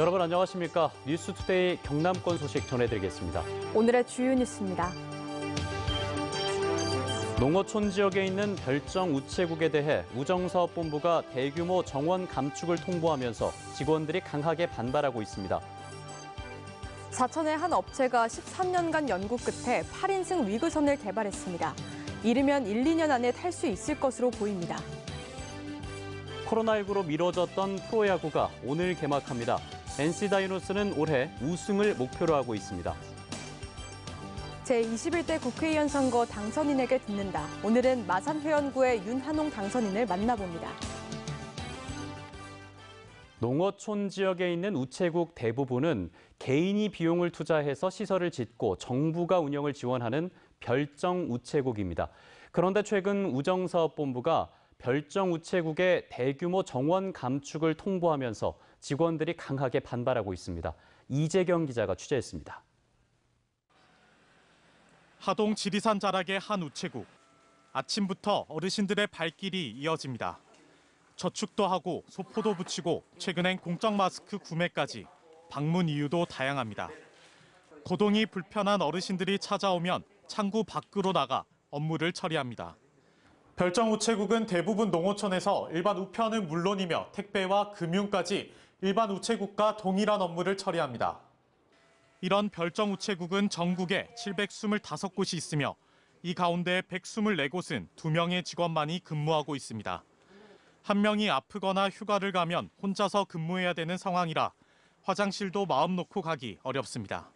여러분 안녕하십니까? 뉴스투데이 경남권 소식 전해드리겠습니다. 오늘의 주요 뉴스입니다. 농어촌 지역에 있는 별정 우체국에 대해 우정사업본부가 대규모 정원 감축을 통보하면서 직원들이 강하게 반발하고 있습니다. 사천의 한 업체가 13년간 연구 끝에 8인승 위그선을 개발했습니다. 이르면 1, 2년 안에 탈 수 있을 것으로 보입니다. 코로나19로 미뤄졌던 프로야구가 오늘 개막합니다. NC 다이노스는 올해 우승을 목표로 하고 있습니다. 제21대 국회의원 선거 당선인에게 듣는다. 오늘은 마산회원구의 윤한홍 당선인을 만나봅니다. 농어촌 지역에 있는 우체국 대부분은 개인이 비용을 투자해서 시설을 짓고 정부가 운영을 지원하는 별정 우체국입니다. 그런데 최근 우정사업본부가 별정 우체국의 대규모 정원 감축을 통보하면서 직원들이 강하게 반발하고 있습니다. 이재경 기자가 취재했습니다. 하동 지리산 자락의 한 우체국. 아침부터 어르신들의 발길이 이어집니다. 저축도 하고 소포도 붙이고 최근엔 공적 마스크 구매까지 방문 이유도 다양합니다. 거동이 불편한 어르신들이 찾아오면 창구 밖으로 나가 업무를 처리합니다. 별정 우체국은 대부분 농어촌에서 일반 우편은 물론이며 택배와 금융까지 일반 우체국과 동일한 업무를 처리합니다. 이런 별정 우체국은 전국에 725곳이 있으며 이 가운데 124곳은 2명의 직원만이 근무하고 있습니다. 한 명이 아프거나 휴가를 가면 혼자서 근무해야 되는 상황이라 화장실도 마음 놓고 가기 어렵습니다.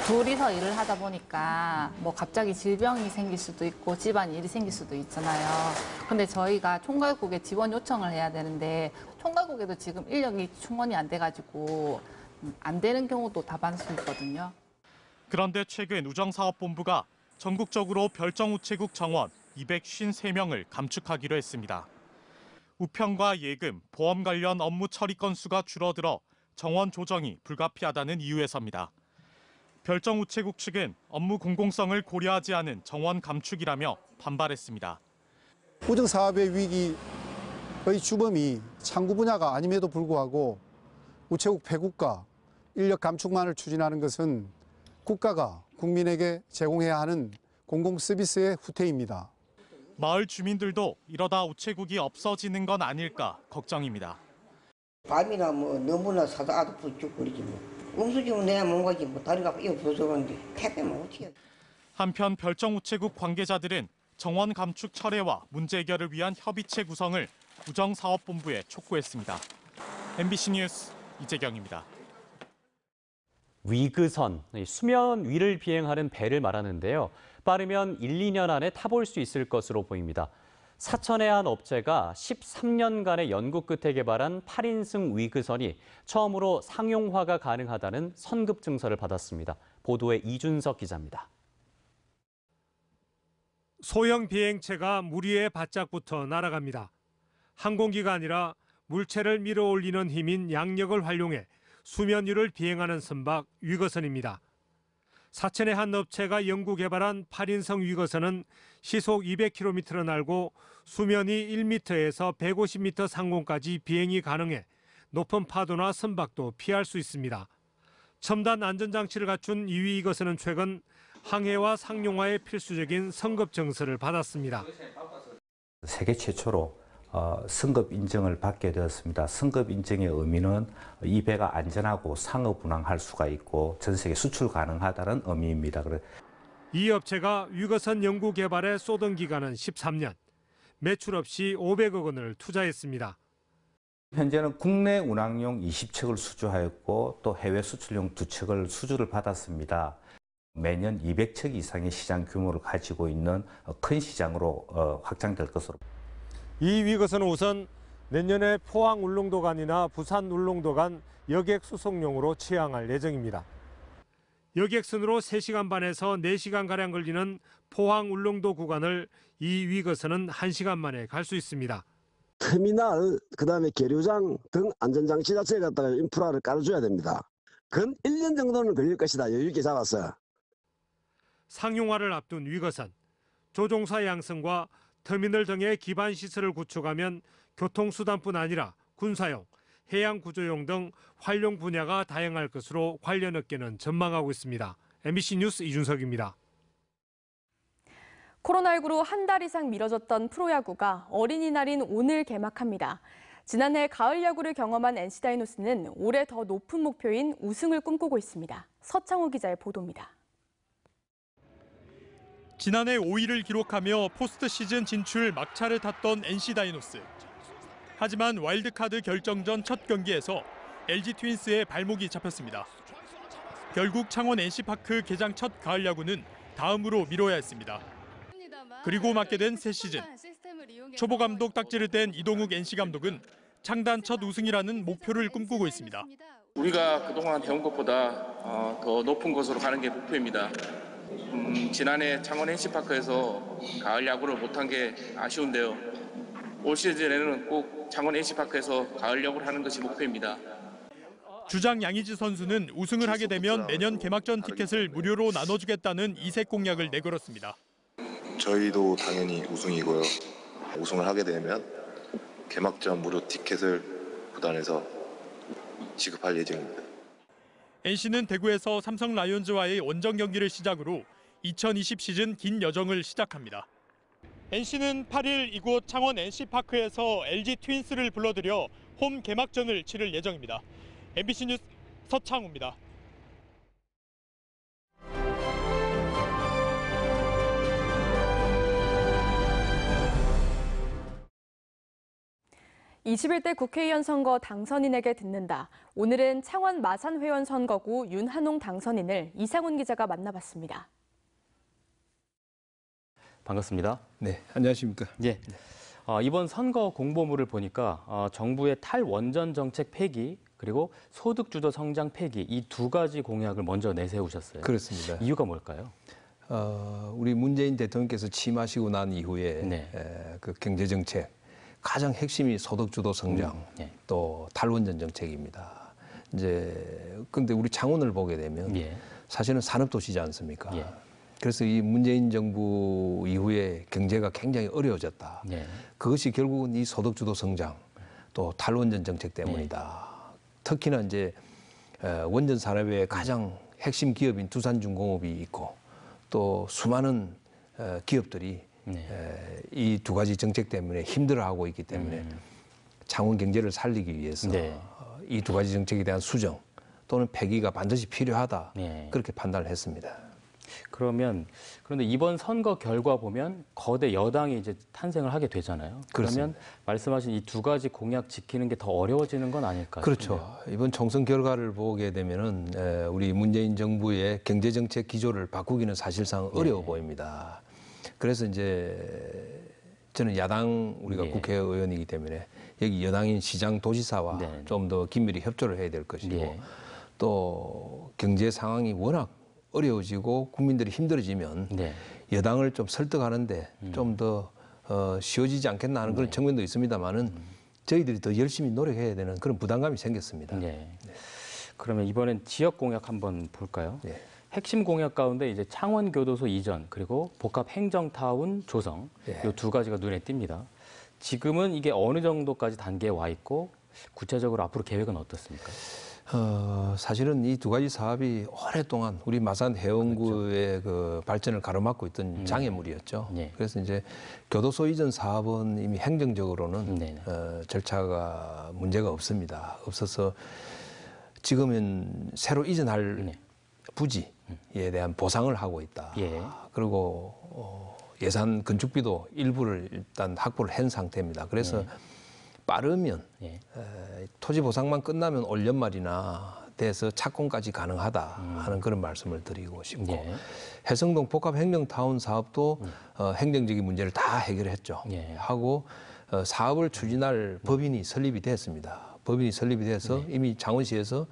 둘이서 일을 하다 보니까 뭐 갑자기 질병이 생길 수도 있고 집안 일이 생길 수도 있잖아요. 근데 저희가 총괄국에 지원 요청을 해야 되는데 총괄국에도 지금 인력이 충원이 안 돼가지고 안 되는 경우도 다반수 있거든요. 그런데 최근 우정사업본부가 전국적으로 별정 우체국 정원 253명을 감축하기로 했습니다. 우편과 예금, 보험 관련 업무 처리 건수가 줄어들어 정원 조정이 불가피하다는 이유에서입니다. 별정 우체국 측은 업무 공공성을 고려하지 않은 정원 감축이라며 반발했습니다. 우정사업의 위기의 주범이 창구 분야가 아님에도 불구하고 우체국 폐국과 인력 감축만을 추진하는 것은 국가가 국민에게 제공해야 하는 공공 서비스의 후퇴입니다. 마을 주민들도 이러다 우체국이 없어지는 건 아닐까 걱정입니다. 밤이나 뭐 너무나 사다 아도 불쭉거리지 뭐. 웅수지면 내야 뭔가지 뭐 다리가 없어서 그런데 택배만 어떻게 해. 한편 별정 우체국 관계자들은 정원 감축 철회와 문제 해결을 위한 협의체 구성을 우정사업본부에 촉구했습니다. MBC 뉴스 이재경입니다. 위그선, 수면 위를 비행하는 배를 말하는데요. 빠르면 1, 2년 안에 타볼 수 있을 것으로 보입니다. 사천의 한 업체가 13년간의 연구 끝에 개발한 8인승 위그선이 처음으로 상용화가 가능하다는 선급 증서를 받았습니다. 보도에 이준석 기자입니다. 소형 비행체가 물 위에 바짝부터 날아갑니다. 항공기가 아니라 물체를 밀어 올리는 힘인 양력을 활용해 수면 위를 비행하는 선박 위거선입니다. 사천의 한 업체가 연구 개발한 8인승 위거선은 시속 200km를 날고 수면이 1m에서 150m 상공까지 비행이 가능해 높은 파도나 선박도 피할 수 있습니다. 첨단 안전장치를 갖춘 이 위거선은 최근 항해와 상용화에 필수적인 선급 증서를 받았습니다. 세계 최초로 승급 인증을 받게 되었습니다. 승급 인증의 의미는 이 배가 안전하고 상업 운항할 수가 있고 전 세계 수출 가능하다는 의미입니다. 이 업체가 위거선 연구 개발에 쏟은 기간은 13년. 매출 없이 500억 원을 투자했습니다. 현재는 국내 운항용 20척을 수주하였고 또 해외 수출용 2척을 수주를 받았습니다. 매년 200척 이상의 시장 규모를 가지고 있는 큰 시장으로 확장될 것으로. 이 위거선은 우선 내년에 포항 울릉도 간이나 부산 울릉도 간 여객 수송용으로 취항할 예정입니다. 여객선으로 3시간 반에서 4시간가량 걸리는 포항 울릉도 구간을 이 위거선은 1시간 만에 갈 수 있습니다. 터미널, 그다음에 계류장 등 안전장치 자체를 갖다가 인프라를 깔아줘야 됩니다. 근 1년 정도는 걸릴 것이다. 여유 있게 잡았어요. 상용화를 앞둔 위거선. 조종사 양성과 터미널 등의 기반 시설을 구축하면 교통수단뿐 아니라 군사용, 해양 구조용 등 활용 분야가 다양할 것으로 관련 업계는 전망하고 있습니다. MBC 뉴스 이준석입니다. 코로나19로 한 달 이상 미뤄졌던 프로야구가 어린이날인 오늘 개막합니다. 지난해 가을 야구를 경험한 NC 다이노스는 올해 더 높은 목표인 우승을 꿈꾸고 있습니다. 서창호 기자의 보도입니다. 지난해 5위를 기록하며 포스트 시즌 진출 막차를 탔던 NC 다이노스. 하지만 와일드카드 결정전 첫 경기에서 LG 트윈스의 발목이 잡혔습니다. 결국 창원 NC파크 개장 첫 가을 야구는 다음으로 미뤄야 했습니다. 그리고 맡게 된 새 시즌. 초보 감독 딱지를 뗀 이동욱 NC 감독은 창단 첫 우승이라는 목표를 꿈꾸고 있습니다. 우리가 그동안 해온 것보다 더 높은 곳으로 가는 게 목표입니다. 지난해 창원 NC파크에서 가을 야구를 못한 게 아쉬운데요. 올 시즌에는 꼭 창원 NC파크에서 가을 야구를 하는 것이 목표입니다. 주장 양의지 선수는 우승을 하게 되면 내년 개막전 티켓을 무료로 나눠주겠다는 이색 공약을 내걸었습니다. 저희도 당연히 우승이고요. 우승을 하게 되면 개막전 무료 티켓을 구단에서 지급할 예정입니다. NC는 대구에서 삼성 라이온즈와의 원정 경기를 시작으로 2020 시즌 긴 여정을 시작합니다. NC는 8일 이곳 창원 NC파크에서 LG 트윈스를 불러들여 홈 개막전을 치를 예정입니다. MBC 뉴스 서창우입니다. 21대 국회의원 선거 당선인에게 듣는다. 오늘은 창원 마산회원 선거구 윤한홍 당선인을 이상훈 기자가 만나봤습니다. 반갑습니다. 네, 안녕하십니까. 예. 이번 선거 공보물을 보니까 정부의 탈원전 정책 폐기 그리고 소득주도 성장 폐기 이 두 가지 공약을 먼저 내세우셨어요. 그렇습니다. 이유가 뭘까요? 우리 문재인 대통령께서 취임하시고 난 이후에 네. 그 경제 정책 가장 핵심이 소득주도 성장 예. 또 탈원전 정책입니다. 이제 근데 우리 창원을 보게 되면 예. 사실은 산업도시지 않습니까? 예. 그래서 이 문재인 정부 이후에 경제가 굉장히 어려워졌다. 예. 그것이 결국은 이 소득주도 성장 또 탈원전 정책 때문이다. 특히나 이제 원전 산업의 가장 핵심 기업인 두산중공업이 있고 또 수많은 기업들이 이 두 가지 정책 때문에 힘들어하고 있기 때문에 창원 경제를 살리기 위해서 이 두 가지 정책에 대한 수정 또는 폐기가 반드시 필요하다. 그렇게 판단을 했습니다. 그런데 이번 선거 결과 보면 거대 여당이 이제 탄생을 하게 되잖아요. 그렇습니다. 그러면 말씀하신 이 두 가지 공약 지키는 게 더 어려워지는 건 아닐까요? 그렇죠. 이번 총선 결과를 보게 되면은 우리 문재인 정부의 경제 정책 기조를 바꾸기는 사실상 어려워 보입니다. 그래서 이제 저는 야당 우리가 국회의원이기 때문에 여기 여당인 시장 도지사와 좀 더 긴밀히 협조를 해야 될 것이고 또 경제 상황이 워낙 어려워지고 국민들이 힘들어지면 여당을 좀 설득하는데 좀 더 쉬워지지 않겠나 하는 그런 측면도 있습니다만은 저희들이 더 열심히 노력해야 되는 그런 부담감이 생겼습니다. 그러면 이번엔 지역 공약 한번 볼까요? 핵심 공약 가운데 이제 창원 교도소 이전 그리고 복합 행정타운 조성 이 두 가지가 눈에 띕니다. 지금은 이게 어느 정도까지 단계에 와 있고 구체적으로 앞으로 계획은 어떻습니까? 사실은 이 두 가지 사업이 오랫동안 우리 마산 해운구의 그 발전을 가로막고 있던 장애물이었죠. 그래서 이제 교도소 이전 사업은 이미 행정적으로는 절차가 문제가 없습니다. 없어서 지금은 새로 이전할 부지에 대한 보상을 하고 있다. 그리고 예산 건축비도 일부를 일단 확보를 한 상태입니다. 그래서 빠르면 토지 보상만 끝나면 올 연말이나 돼서 착공까지 가능하다 하는 그런 말씀을 드리고 싶고 해성동 복합행정타운 사업도 행정적인 문제를 다 해결했죠. 하고 사업을 추진할 법인이 설립이 됐습니다. 법인이 설립이 돼서 이미 창원시에서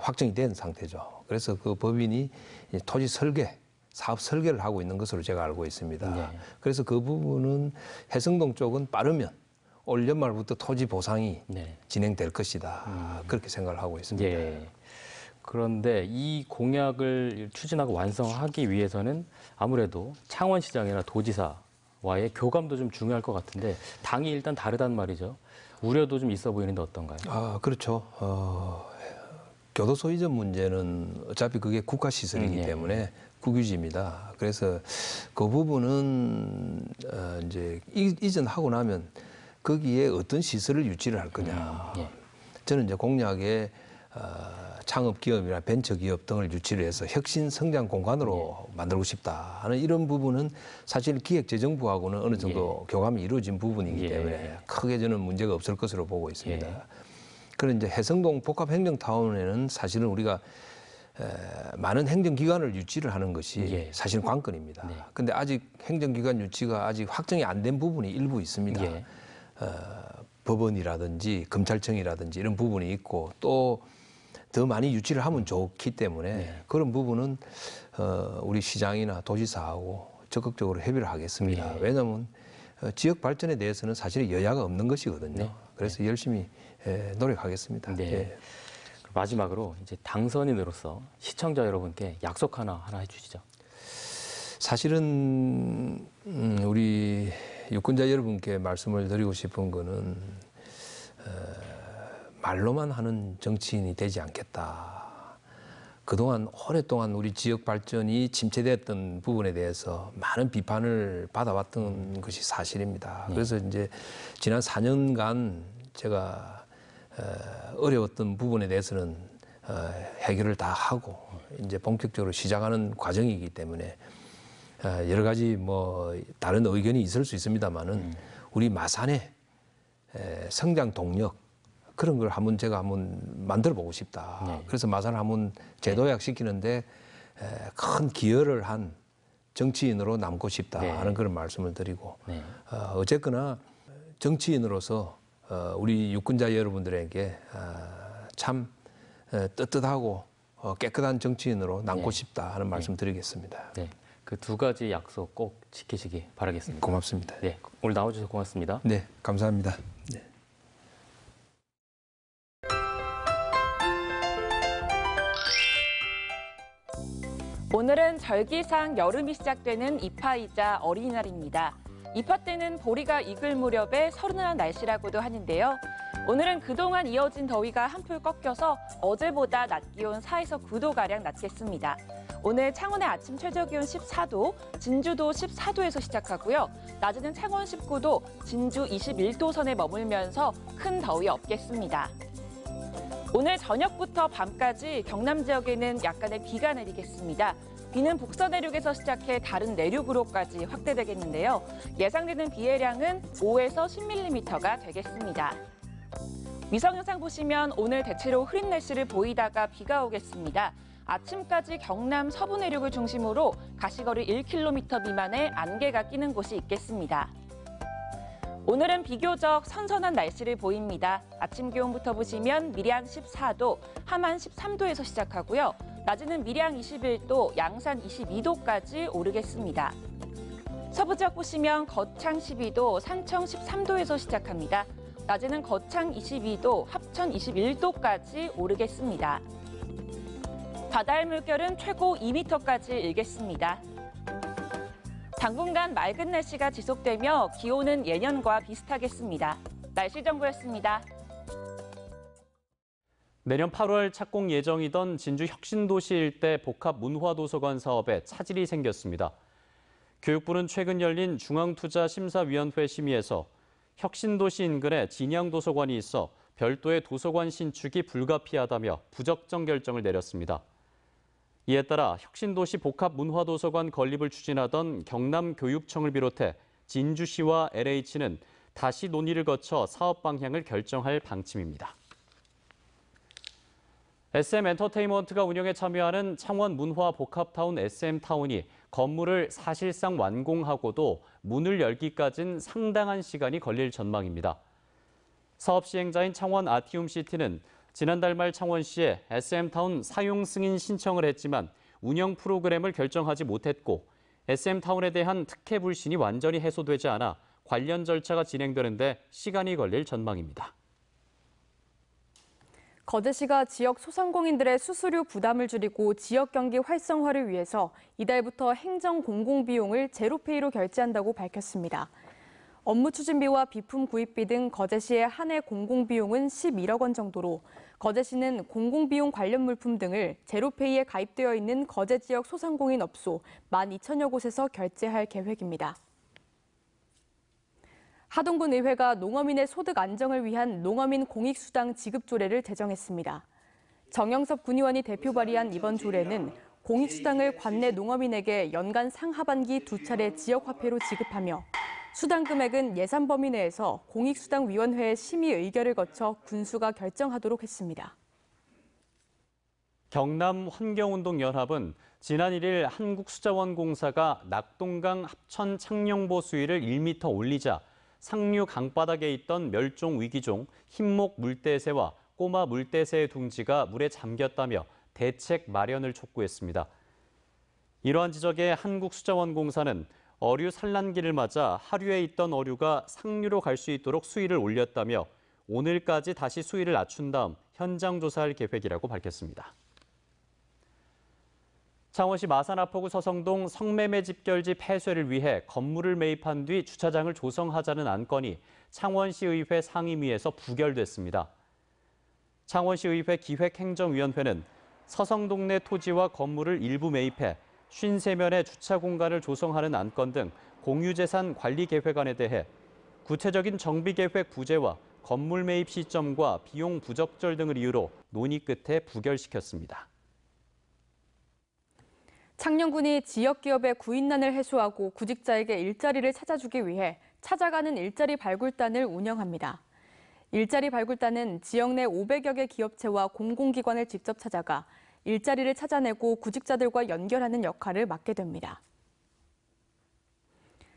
확정이 된 상태죠. 그래서 그 법인이 토지 설계, 사업 설계를 하고 있는 것으로 제가 알고 있습니다. 그래서 그 부분은 해성동 쪽은 빠르면 올 연말부터 토지 보상이 진행될 것이다. 그렇게 생각을 하고 있습니다. 그런데 이 공약을 추진하고 완성하기 위해서는 아무래도 창원시장이나 도지사와의 교감도 좀 중요할 것 같은데 당이 일단 다르단 말이죠. 우려도 좀 있어 보이는데 어떤가요? 그렇죠. 교도소 이전 문제는 어차피 그게 국가시설이기 때문에 국유지입니다. 그래서 그 부분은 이제 이전하고 나면 거기에 어떤 시설을 유치를 할 거냐. 저는 이제 공약에 창업기업이나 벤처기업 등을 유치를 해서 혁신 성장 공간으로 만들고 싶다 하는 이런 부분은 사실 기획재정부하고는 어느 정도 교감이 이루어진 부분이기 때문에 크게 저는 문제가 없을 것으로 보고 있습니다. 그런 이제 해성동 복합행정타운에는 사실은 우리가 많은 행정기관을 유치를 하는 것이 사실 관건입니다. 그런데 아직 행정기관 유치가 아직 확정이 안 된 부분이 일부 있습니다. 법원이라든지 검찰청이라든지 이런 부분이 있고 또 더 많이 유치를 하면 좋기 때문에 그런 부분은 우리 시장이나 도지사하고 적극적으로 협의를 하겠습니다. 왜냐하면 지역 발전에 대해서는 사실 여야가 없는 것이거든요. 그래서 열심히 노력하겠습니다. 마지막으로 이제 당선인으로서 시청자 여러분께 약속 하나 해주시죠. 사실은 우리 유권자 여러분께 말씀을 드리고 싶은 거는 말로만 하는 정치인이 되지 않겠다. 그동안 오랫동안 우리 지역 발전이 침체됐던 부분에 대해서 많은 비판을 받아왔던 것이 사실입니다. 그래서 이제 지난 4년간 제가 어려웠던 부분에 대해서는 해결을 다 하고 이제 본격적으로 시작하는 과정이기 때문에 여러 가지 뭐 다른 의견이 있을 수 있습니다만은 우리 마산의 성장 동력 그런 걸 제가 한번 만들어 보고 싶다. 그래서 마산을 한번 재도약시키는데 큰 기여를 한 정치인으로 남고 싶다 하는 그런 말씀을 드리고 어쨌거나 정치인으로서 우리 유권자 여러분들에게 참 떳떳하고 깨끗한 정치인으로 남고 싶다 하는 말씀 드리겠습니다. 그 두 가지 약속 꼭 지키시기 바라겠습니다. 고맙습니다. 오늘 나와주셔서 고맙습니다. 네, 감사합니다. 오늘은 절기상 여름이 시작되는 입하이자 어린이날입니다. 입하 때는 보리가 익을 무렵에 서른한 날씨라고도 하는데요. 오늘은 그동안 이어진 더위가 한풀 꺾여서 어제보다 낮 기온 4에서 9도가량 낮겠습니다. 오늘 창원의 아침 최저기온 14도, 진주도 14도에서 시작하고요. 낮에는 창원 19도, 진주 21도 선에 머물면서 큰 더위 없겠습니다. 오늘 저녁부터 밤까지 경남 지역에는 약간의 비가 내리겠습니다. 비는 북서 내륙에서 시작해 다른 내륙으로까지 확대되겠는데요. 예상되는 비의 양은 5에서 10mm가 되겠습니다. 위성 영상 보시면 오늘 대체로 흐린 날씨를 보이다가 비가 오겠습니다. 아침까지 경남 서부 내륙을 중심으로 가시거리 1km 미만의 안개가 끼는 곳이 있겠습니다. 오늘은 비교적 선선한 날씨를 보입니다. 아침 기온부터 보시면 밀양 14도, 함안 13도에서 시작하고요. 낮에는 밀양 21도, 양산 22도까지 오르겠습니다. 서부 지역 보시면 거창 12도, 산청 13도에서 시작합니다. 낮에는 거창 22도, 합천 21도까지 오르겠습니다. 바다의 물결은 최고 2m까지 일겠습니다. 당분간 맑은 날씨가 지속되며 기온은 예년과 비슷하겠습니다. 날씨 정보였습니다. 내년 8월 착공 예정이던 진주 혁신도시 일대 복합문화도서관 사업에 차질이 생겼습니다. 교육부는 최근 열린 중앙투자심사위원회 심의에서 혁신도시 인근에 진양도서관이 있어 별도의 도서관 신축이 불가피하다며 부적정 결정을 내렸습니다. 이에 따라 혁신도시 복합문화도서관 건립을 추진하던 경남교육청을 비롯해 진주시와 LH는 다시 논의를 거쳐 사업 방향을 결정할 방침입니다. SM엔터테인먼트가 운영에 참여하는 창원 문화 복합타운 SM타운이 건물을 사실상 완공하고도 문을 열기까지는 상당한 시간이 걸릴 전망입니다. 사업 시행자인 창원 아티움시티는 지난달 말 창원시에 SM타운 사용 승인 신청을 했지만 운영 프로그램을 결정하지 못했고 SM타운에 대한 특혜 불신이 완전히 해소되지 않아 관련 절차가 진행되는데 시간이 걸릴 전망입니다. 거제시가 지역 소상공인들의 수수료 부담을 줄이고 지역 경기 활성화를 위해서 이달부터 행정 공공비용을 제로페이로 결제한다고 밝혔습니다. 업무 추진비와 비품 구입비 등 거제시의 한 해 공공비용은 11억 원 정도로 거제시는 공공비용 관련 물품 등을 제로페이에 가입되어 있는 거제 지역 소상공인 업소 12,000여 곳에서 결제할 계획입니다. 하동군 의회가 농어민의 소득 안정을 위한 농어민 공익수당 지급 조례를 제정했습니다. 정영섭 군의원이 대표 발의한 이번 조례는 공익수당을 관내 농어민에게 연간 상하반기 2차례 지역화폐로 지급하며 수당 금액은 예산 범위 내에서 공익수당위원회의 심의 의결을 거쳐 군수가 결정하도록 했습니다. 경남환경운동연합은 지난 1일 한국수자원공사가 낙동강 합천 창녕보 수위를 1m 올리자 상류 강바닥에 있던 멸종 위기종 흰목 물대새와 꼬마 물대새의 둥지가 물에 잠겼다며 대책 마련을 촉구했습니다. 이러한 지적에 한국수자원공사는 어류 산란기를 맞아 하류에 있던 어류가 상류로 갈 수 있도록 수위를 올렸다며 오늘까지 다시 수위를 낮춘 다음 현장 조사할 계획이라고 밝혔습니다. 창원시 마산아포구 서성동 성매매 집결지 폐쇄를 위해 건물을 매입한 뒤 주차장을 조성하자는 안건이 창원시의회 상임위에서 부결됐습니다. 창원시의회 기획행정위원회는 서성동 내 토지와 건물을 일부 매입해 53면의 주차 공간을 조성하는 안건 등 공유재산 관리 계획안에 대해 구체적인 정비계획 부재와 건물 매입 시점과 비용 부적절 등을 이유로 논의 끝에 부결시켰습니다. 창녕군이 지역기업의 구인난을 해소하고 구직자에게 일자리를 찾아주기 위해 찾아가는 일자리 발굴단을 운영합니다. 일자리 발굴단은 지역 내 500여 개 기업체와 공공기관을 직접 찾아가 일자리를 찾아내고 구직자들과 연결하는 역할을 맡게 됩니다.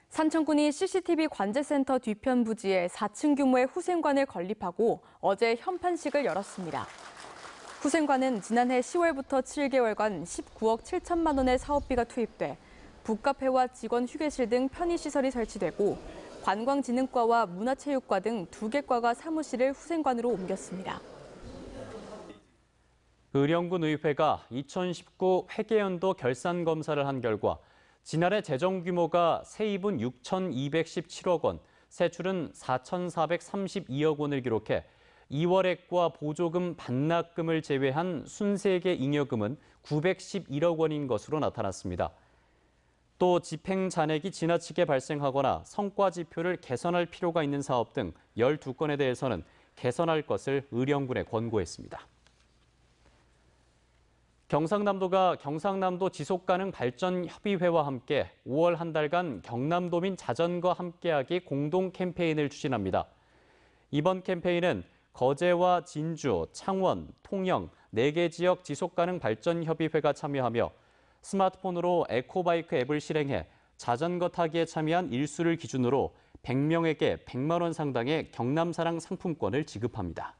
산청군이 CCTV 관제센터 뒤편 부지에 4층 규모의 후생관을 건립하고 어제 현판식을 열었습니다. 후생관은 지난해 10월부터 7개월간 19억 7천만 원의 사업비가 투입돼 북카페와 직원 휴게실 등 편의시설이 설치되고 관광진흥과와 문화체육과 등 2개 과가 사무실을 후생관으로 옮겼습니다. 의령군 의회가 2019 회계연도 결산 검사를 한 결과 지난해 재정 규모가 세입은 6,217억 원, 세출은 4,432억 원을 기록해 2월액과 보조금 반납금을 제외한 순세계 잉여금은 911억 원인 것으로 나타났습니다. 또 집행 잔액이 지나치게 발생하거나 성과 지표를 개선할 필요가 있는 사업 등 12건에 대해서는 개선할 것을 의령군에 권고했습니다. 경상남도가 경상남도 지속가능 발전 협의회와 함께 5월 한 달간 경남도민 자전거 함께하기 공동 캠페인을 추진합니다. 이번 캠페인은 거제와 진주, 창원, 통영 4개 지역 지속가능 발전 협의회가 참여하며 스마트폰으로 에코바이크 앱을 실행해 자전거 타기에 참여한 일수를 기준으로 100명에게 100만 원 상당의 경남사랑 상품권을 지급합니다.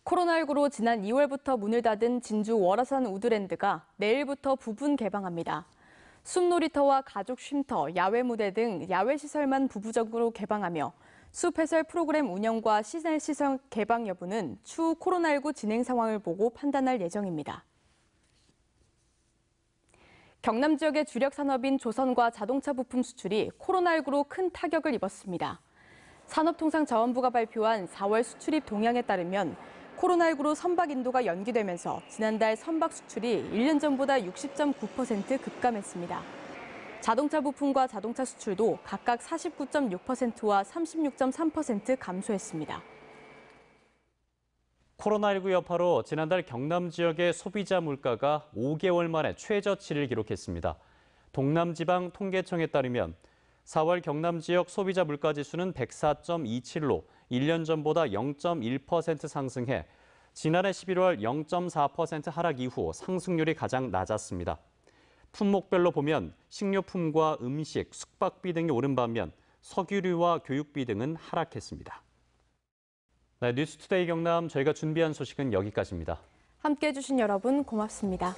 코로나19로 지난 2월부터 문을 닫은 진주 월화산 우드랜드가 내일부터 부분 개방합니다. 숲놀이터와 가족 쉼터, 야외 무대 등 야외 시설만 부분적으로 개방하며 숲 해설 프로그램 운영과 시설 개방 여부는 추후 코로나19 진행 상황을 보고 판단할 예정입니다. 경남 지역의 주력 산업인 조선과 자동차 부품 수출이 코로나19로 큰 타격을 입었습니다. 산업통상자원부가 발표한 4월 수출입 동향에 따르면 코로나19로 선박 인도가 연기되면서 지난달 선박 수출이 1년 전보다 60.9% 급감했습니다. 자동차 부품과 자동차 수출도 각각 49.6%와 36.3% 감소했습니다. 코로나19 여파로 지난달 경남 지역의 소비자 물가가 5개월 만에 최저치를 기록했습니다. 동남지방통계청에 따르면 4월 경남 지역 소비자 물가 지수는 104.27로 1년 전보다 0.1% 상승해 지난해 11월 0.4% 하락 이후 상승률이 가장 낮았습니다. 품목별로 보면 식료품과 음식, 숙박비 등이 오른 반면 석유류와 교육비 등은 하락했습니다. 네, 뉴스투데이 경남 저희가 준비한 소식은 여기까지입니다. 함께해 주신 여러분 고맙습니다.